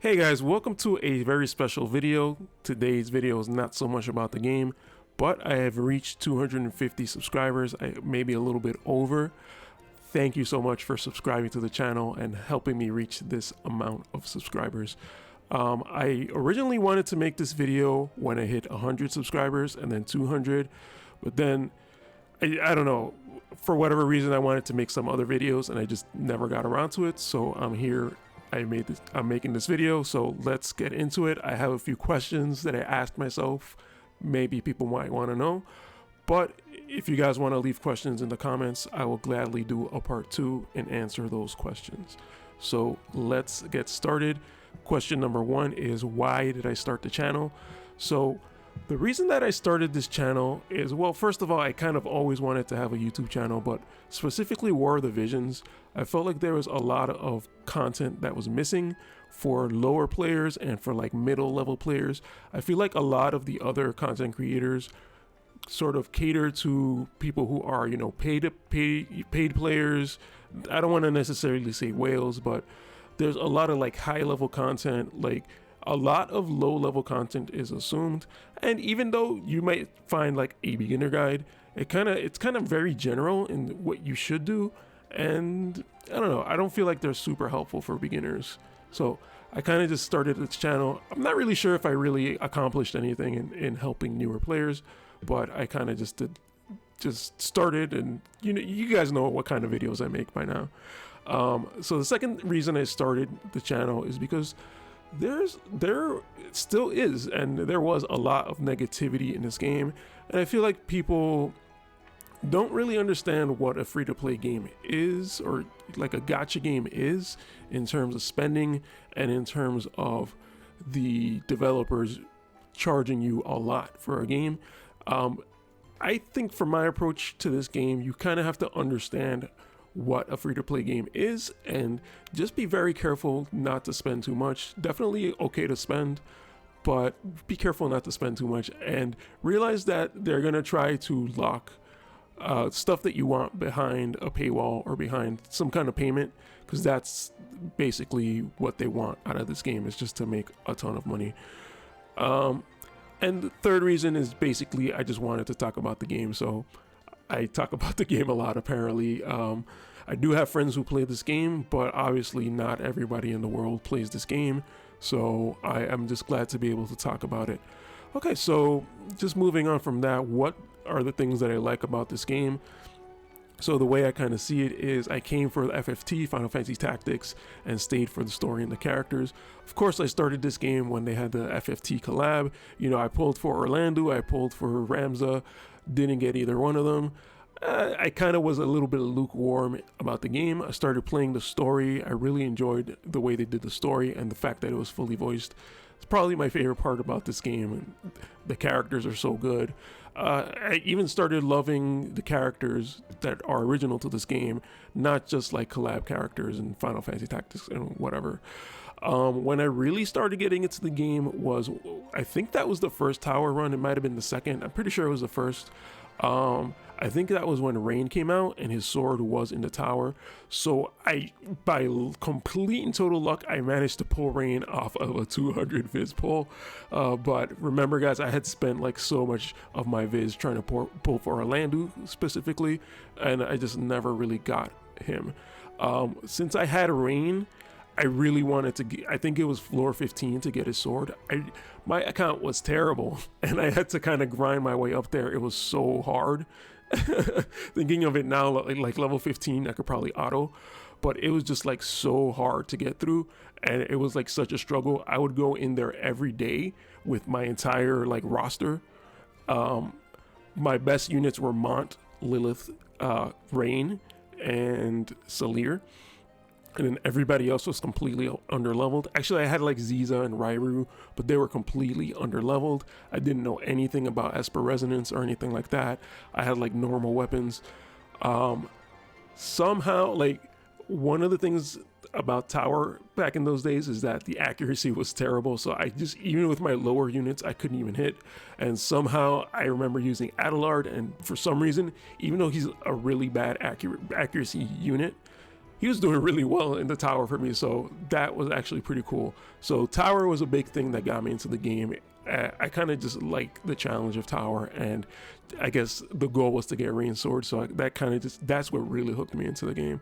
Hey guys, welcome to a very special video. Today's video is not so much about the game, but I have reached 250 subscribers, maybe a little bit over. Thank you so much for subscribing to the channel and helping me reach this amount of subscribers. I originally wanted to make this video when I hit 100 subscribers and then 200, but then I don't know, for whatever reason I wanted to make some other videos and I just never got around to it. So I'm here. I'm making this video, so let's get into it. I have a few questions that I asked myself. Maybe people might want to know, but if you guys want to leave questions in the comments, I will gladly do a part 2 and answer those questions. So let's get started. Question number 1 is, why did I start the channel? So the reason that I started this channel is, well, first of all, I kind of always wanted to have a YouTube channel, but specifically War of the Visions, I felt like there was a lot of content that was missing for lower players and for like middle level players. I feel like a lot of the other content creators sort of cater to people who are, you know, paid players. I don't want to necessarily say whales, but there's a lot of like high level content, like a lot of low level content is assumed. And even though you might find like a beginner guide, it's kind of very general in what you should do. And I don't know, I don't feel like they're super helpful for beginners. So I kind of just started this channel. I'm not really sure if I really accomplished anything in helping newer players, but I kind of just started, and you guys know what kind of videos I make by now. So the second reason I started the channel is because there still is, and there was a lot of negativity in this game, and I feel like people don't really understand what a free-to-play game is, or like a gacha game is, in terms of spending and in terms of the developers charging you a lot for a game. I think for my approach to this game, you kind of have to understand what a free-to-play game is and just be very careful not to spend too much. Definitely okay to spend, but be careful not to spend too much, and realize that they're gonna try to lock stuff that you want behind a paywall or behind some kind of payment, because that's basically what they want out of this game, is just to make a ton of money. And the third reason is basically I just wanted to talk about the game. So I talk about the game a lot, apparently. I do have friends who play this game, but obviously not everybody in the world plays this game. So I am just glad to be able to talk about it. Okay, so just moving on from that, what are the things that I like about this game? So the way I kind of see it is, I came for the FFT, Final Fantasy Tactics, and stayed for the story and the characters. Of course, I started this game when they had the FFT collab. You know, I pulled for Orlando, I pulled for Ramza, didn't get either one of them. I kind of was a little bit lukewarm about the game. I started playing the story. I really enjoyed the way they did the story and the fact that it was fully voiced. It's probably my favorite part about this game. The characters are so good. I even started loving the characters that are original to this game, not just like collab characters in Final Fantasy Tactics and whatever. When I really started getting into the game was, I think that was the first tower run. It might have been the second. I'm pretty sure it was the first. I think that was when Rain came out and his sword was in the tower. So by complete and total luck, I managed to pull Rain off of a 200 viz pull. But remember guys, I had spent like so much of my viz trying to pull for Orlando specifically, and I just never really got him. Since I had Rain, I really wanted to get, I think it was floor 15 to get his sword. My account was terrible and I had to kind of grind my way up there. It was so hard. Thinking of it now, like level 15, I could probably auto, but it was just like so hard to get through, and it was like such a struggle. I would go in there every day with my entire like roster. My best units were Mont, Lilith, Rain, and Salir. And then everybody else was completely underleveled. Actually, I had like Ziza and Rairu, but they were completely underleveled. I didn't know anything about Esper Resonance or anything like that. I had like normal weapons. Somehow, like, one of the things about Tower back in those days is that the accuracy was terrible. So I just, even with my lower units, I couldn't even hit. And somehow I remember using Adelard, and for some reason, even though he's a really bad accuracy unit, he was doing really well in the tower for me, so that was actually pretty cool. So tower was a big thing that got me into the game. I kind of just like the challenge of tower, and I guess the goal was to get rain sword, so that kind of just, that's what really hooked me into the game.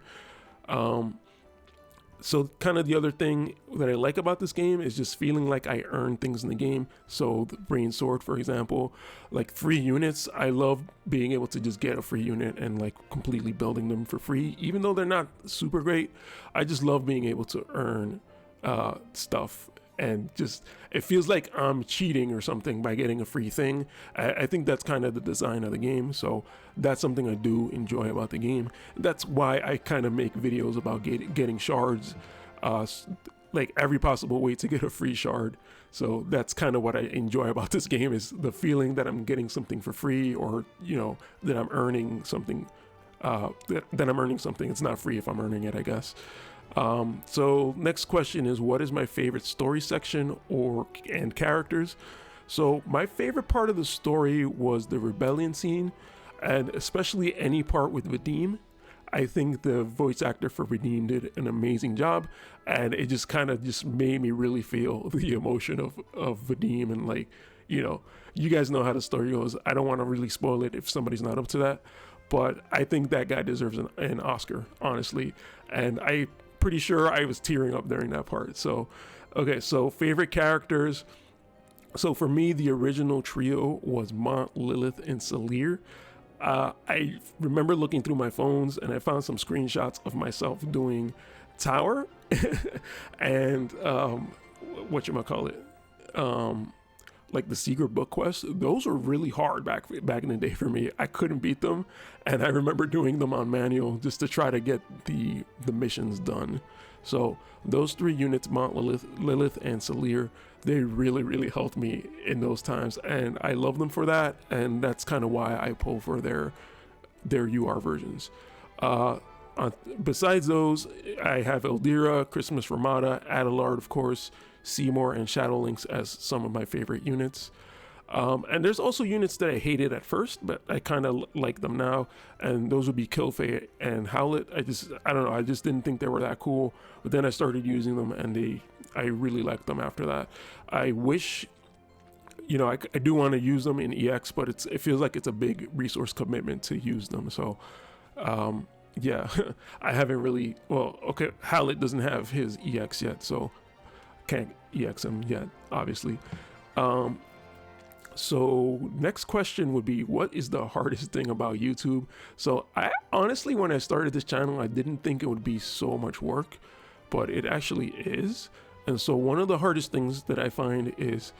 So kind of the other thing that I like about this game is just feeling like I earn things in the game. So the brain sword, for example, like free units, I love being able to just get a free unit and like completely building them for free, even though they're not super great. I just love being able to earn stuff, and just it feels like I'm cheating or something by getting a free thing. I think that's kind of the design of the game, so that's something I do enjoy about the game. That's why I kind of make videos about getting shards, like every possible way to get a free shard. So that's kind of what I enjoy about this game, is the feeling that I'm getting something for free, or you know, that I'm earning something. That I'm earning something. It's not free if I'm earning it, I guess. So next question is, what is my favorite story section and characters? So my favorite part of the story was the rebellion scene, and especially any part with Vadim. I think the voice actor for Vadim did an amazing job, and it just kind of just made me really feel the emotion of Vadim. And like, you know, you guys know how the story goes. I don't want to really spoil it if somebody's not up to that, but I think that guy deserves an Oscar, honestly. And I'm pretty sure I was tearing up during that part. So, okay, so favorite characters. So for me, the original trio was Mont, Lilith, and Salir. I remember looking through my phones and I found some screenshots of myself doing Tower and whatchamacallit, like the secret book quests. Those were really hard back in the day for me. I couldn't beat them, and I remember doing them on manual just to try to get the missions done. So those three units, Mont, Lilith, and Salir, they really helped me in those times, and I love them for that. And that's kind of why I pull for their UR versions. Besides those, I have Eldira, Christmas Ramada, Adelard, of course, Seymour, and Shadowlynx as some of my favorite units. And there's also units that I hated at first, but I kind of like them now, and those would be Kilfay and Howlet. I don't know, I just didn't think they were that cool, but then I started using them, and I really liked them after that. I wish, you know, I do want to use them in EX, but it feels like it's a big resource commitment to use them. So, yeah, I haven't really, well, okay, Howlet doesn't have his EX yet, so can't EX him yet, obviously. So next question would be, what is the hardest thing about YouTube? So I honestly, when I started this channel, I didn't think it would be so much work, but it actually is. And so one of the hardest things that I find is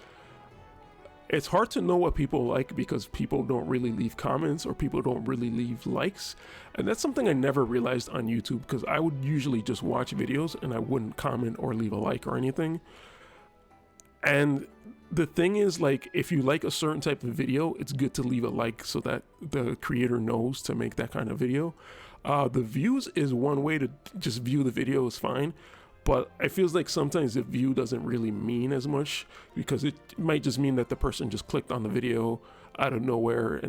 it's hard to know what people like, because people don't really leave comments, or people don't really leave likes. And that's something I never realized on YouTube, because I would usually just watch videos and I wouldn't comment or leave a like or anything. And the thing is, like, if you like a certain type of video, it's good to leave a like so that the creator knows to make that kind of video. The views is one way to just view the video is fine, but I feels like sometimes the view doesn't really mean as much, because it might just mean that the person just clicked on the video out of nowhere,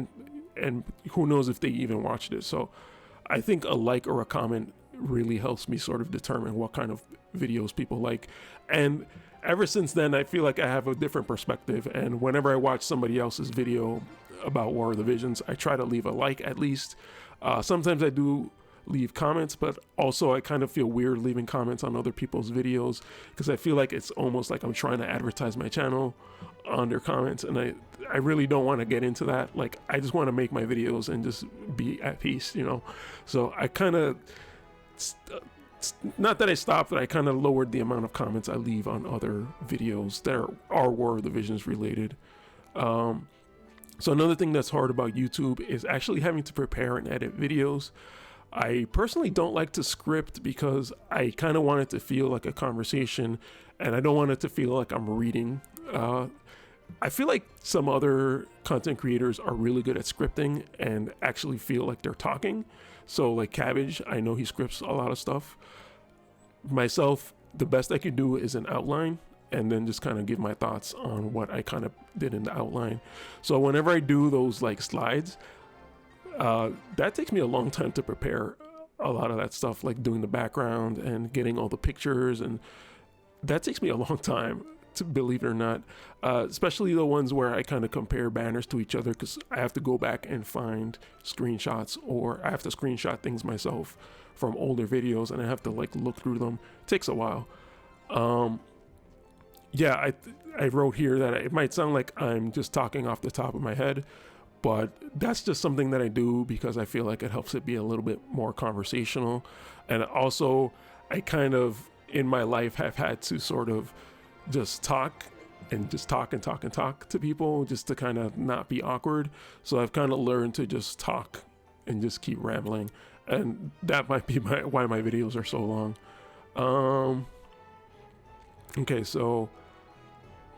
and who knows if they even watched it. So I think a like or a comment really helps me sort of determine what kind of videos people like. And ever since then, I feel like I have a different perspective, and whenever I watch somebody else's video about War of the Visions, I try to leave a like at least. Sometimes I do leave comments, but also I kind of feel weird leaving comments on other people's videos, because I feel like it's almost like I'm trying to advertise my channel on their comments, and I really don't want to get into that. Like, I just want to make my videos and just be at peace, you know? So I kind of, not that I stopped, but I kind of lowered the amount of comments I leave on other videos that are War of the Visions related. So another thing that's hard about YouTube is actually having to prepare and edit videos. I personally don't like to script, because I kind of want it to feel like a conversation, and I don't want it to feel like I'm reading. I feel like some other content creators are really good at scripting and actually feel like they're talking. So like Cabbage, I know he scripts a lot of stuff. Myself, the best I could do is an outline, and then just kind of give my thoughts on what I kind of did in the outline. So whenever I do those like slides, that takes me a long time to prepare. a lot of that stuff, like doing the background and getting all the pictures, and that takes me a long time, to believe it or not, especially the ones where I kind of compare banners to each other, because I have to go back and find screenshots, or I have to screenshot things myself from older videos, and I have to like look through them. It takes a while. Yeah, I wrote here that it might sound like I'm just talking off the top of my head, but that's just something that I do because I feel like it helps it be a little bit more conversational. And also, I kind of in my life have had to sort of just talk and just talk and talk and talk to people just to kind of not be awkward. So I've kind of learned to just talk and just keep rambling, and that might be why my videos are so long. Okay, so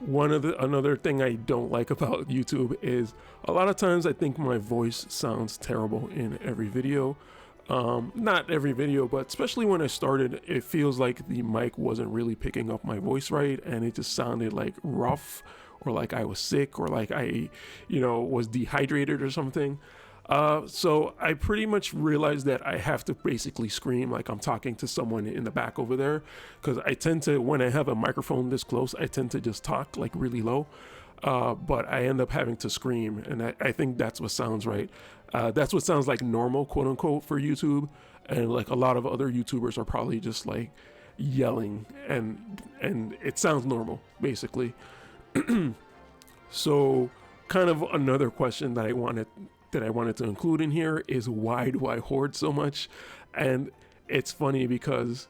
another thing I don't like about YouTube is a lot of times I think my voice sounds terrible in every video. Not every video, but especially when I started, it feels like the mic wasn't really picking up my voice right, and it just sounded like rough, or like I was sick, or like I, was dehydrated or something. So I pretty much realized that I have to basically scream like I'm talking to someone in the back over there, because I tend to, when I have a microphone this close, I tend to just talk like really low, but I end up having to scream, and I think that's what sounds right. That's what sounds like normal, quote unquote, for YouTube, and like a lot of other YouTubers are probably just like yelling, and it sounds normal, basically. So kind of another question that I wanted to include in here is, why do I hoard so much? And it's funny because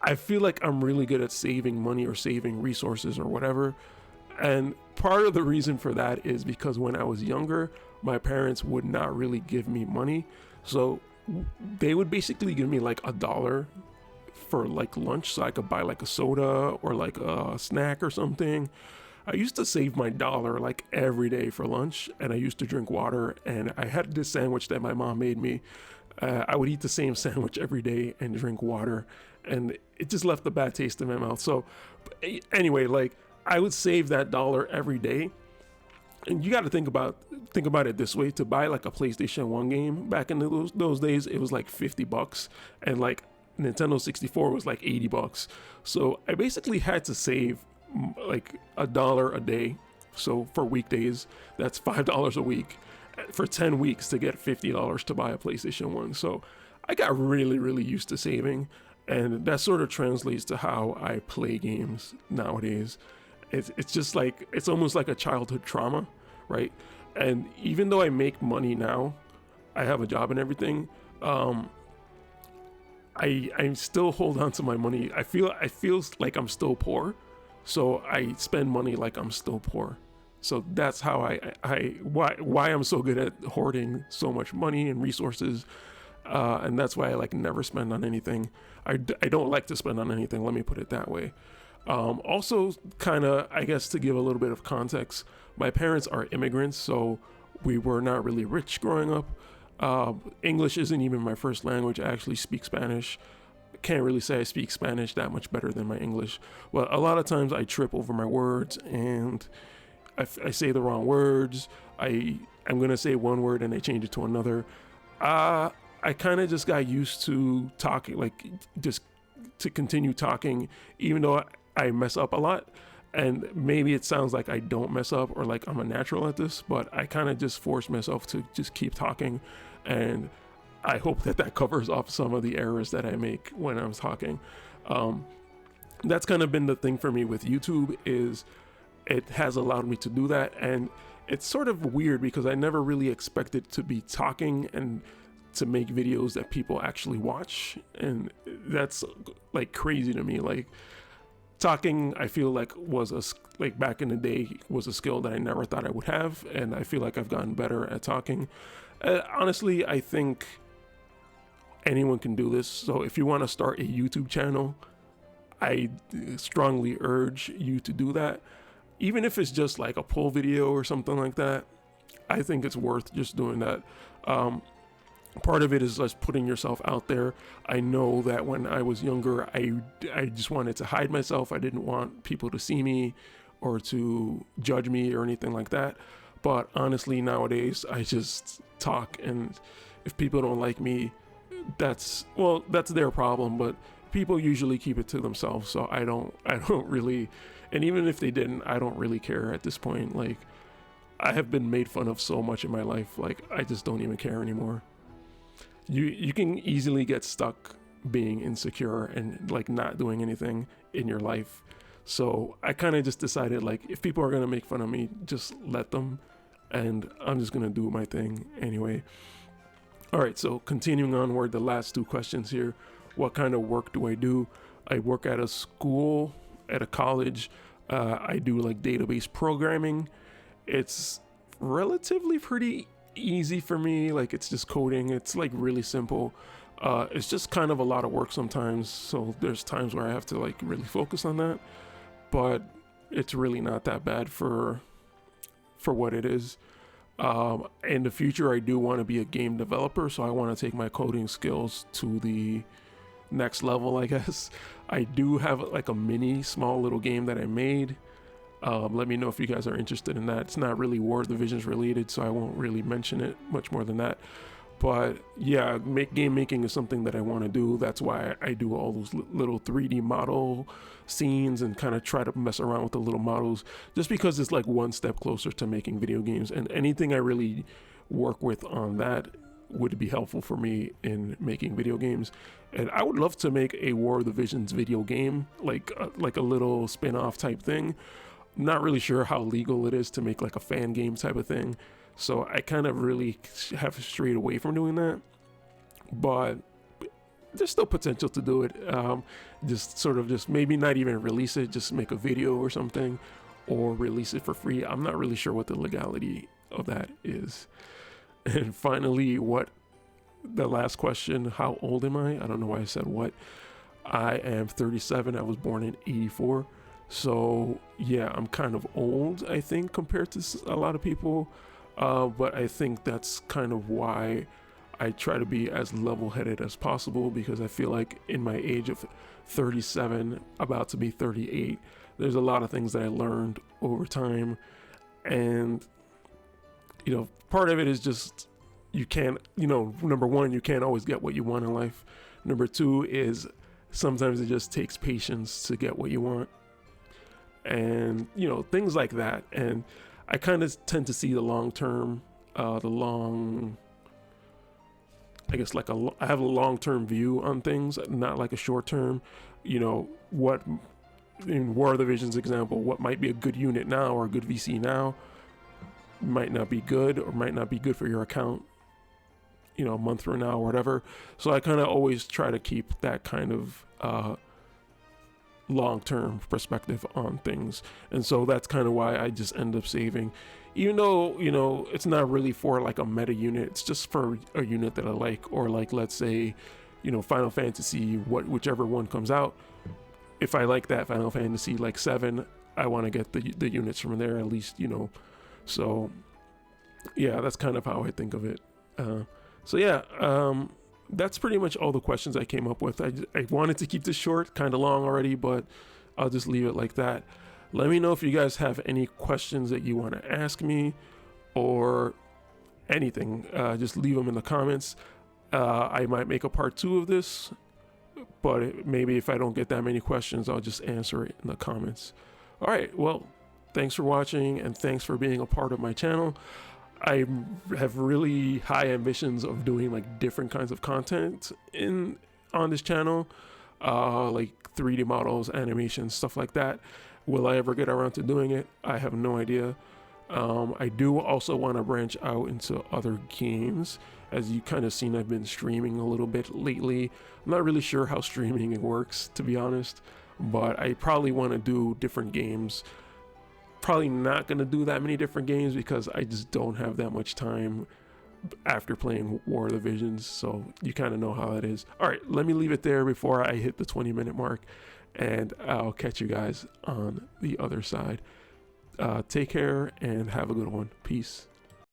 I feel like I'm really good at saving money or saving resources or whatever. And part of the reason for that is because when I was younger, my parents would not really give me money. So they would basically give me like $1 for like lunch, so I could buy like a soda or like a snack or something. I used to save my $1 like every day for lunch, and I used to drink water, and I had this sandwich that my mom made me. I would eat the same sandwich every day and drink water, and it just left a bad taste in my mouth. So anyway, like I would save that $1 every day. And you got to think about it this way: to buy like a PlayStation 1 game back in those days, it was like $50, and like Nintendo 64 was like $80. So I basically had to save like $1 a day. So for weekdays, that's $5 a week for 10 weeks to get $50 to buy a PlayStation 1. So I got really, really used to saving, and that sort of translates to how I play games nowadays. It's just like, it's almost like a childhood trauma, right? And even though I make money now, I have a job and everything, I still hold on to my money. I feel like I'm still poor, so I spend money like I'm still poor. So that's how why I'm so good at hoarding so much money and resources, and that's why I like never spend on anything. I don't like to spend on anything. Let me put it that way. Also, kind of, I guess, to give a little bit of context, my parents are immigrants, so we were not really rich growing up. English isn't even my first language. I actually speak Spanish. Can't really say I speak Spanish that much better than my English. Well, a lot of times I trip over my words, and I say the wrong words. I'm gonna say one word and I change it to another. I kind of just got used to talking, like just to continue talking, even though I mess up a lot. And maybe it sounds like I don't mess up or like I'm a natural at this, but I kind of just force myself to just keep talking. And I hope that covers up some of the errors that I make when I'm talking. That's kind of been the thing for me with YouTube, is it has allowed me to do that. And it's sort of weird because I never really expected to be talking and to make videos that people actually watch. And that's like crazy to me. Like, talking, I feel like like back in the day was a skill that I never thought I would have, and I feel like I've gotten better at talking. Honestly, I think anyone can do this. So if you want to start a YouTube channel, I strongly urge you to do that. Even if it's just like a poll video or something like that, I think it's worth just doing that. Part of it is just putting yourself out there. I know that when I was younger, I just wanted to hide myself. I didn't want people to see me or to judge me or anything like that. But honestly, nowadays, I just talk, and if people don't like me, that's their problem, but people usually keep it to themselves, so I don't really, and even if they didn't, I don't really care at this point. Like, I have been made fun of so much in my life, like I just don't even care anymore. You can easily get stuck being insecure and like not doing anything in your life. So I kind of just decided, like, if people are gonna make fun of me, just let them, and I'm just gonna do my thing anyway. All right, so continuing onward, the last two questions here. What kind of work do I do? I work at a school, at a college. I do like database programming. It's relatively pretty easy for me. Like, it's just coding. It's like really simple. It's just kind of a lot of work sometimes. So there's times where I have to like really focus on that, but it's really not that bad for what it is. In the future, I do want to be a game developer. So I want to take my coding skills to the next level, I guess. I do have like a mini small little game that I made. Let me know if you guys are interested in that. It's not really War Divisions related, so I won't really mention it much more than that. But yeah, game making is something that I want to do. That's why I do all those little 3D model scenes and kind of try to mess around with the little models, just because it's like one step closer to making video games. And anything I really work with on that would be helpful for me in making video games. And I would love to make a War of the Visions video game, like a little spin-off type thing. Not really sure how legal it is to make like a fan game type of thing, so I kind of really have strayed away from doing that, but there's still potential to do it. Just maybe not even release it, just make a video or something, or release it for free. I'm not really sure what the legality of that is. And finally, the last question, how old am I? I don't know why I said what. I am 37. I was born in 84. So yeah, I'm kind of old, I think, compared to a lot of people. But I think that's kind of why I try to be as level-headed as possible, because I feel like in my age of 37, about to be 38, there's a lot of things that I learned over time. And, part of it is just, you can't, number one, you can't always get what you want in life. Number two is sometimes it just takes patience to get what you want. And, things like that. And I kind of tend to see the long term, I guess I have a long-term view on things, not like a short-term. What, in War of the Visions example, what might be a good unit now or a good VC now might not be good, or might not be good for your account, a month from now or whatever. So I kind of always try to keep that kind of long-term perspective on things. And so that's kind of why I just end up saving, even though it's not really for like a meta unit. It's just for a unit that I like, or like, let's say, Final Fantasy, whichever one comes out, if I like that Final Fantasy like 7, I want to get the units from there at least, so yeah, that's kind of how I think of it. That's pretty much all the questions I came up with. I wanted to keep this short, kind of long already, but I'll just leave it like that. Let me know if you guys have any questions that you want to ask me or anything. Just leave them in the comments. I might make a part 2 of this, but maybe if I don't get that many questions, I'll just answer it in the comments. All right, well, thanks for watching, and thanks for being a part of my channel. I have really high ambitions of doing like different kinds of content on this channel, like 3D models, animations, stuff like that. Will I ever get around to doing it? I have no idea. I do also want to branch out into other games. As you kind of seen, I've been streaming a little bit lately. I'm not really sure how streaming works, to be honest, but I probably want to do different games. Probably not going to do that many different games because I just don't have that much time after playing War of the Visions, so you kind of know how that is. All right, let me leave it there before I hit the 20-minute mark, and I'll catch you guys on the other side. Take care and have a good one. Peace.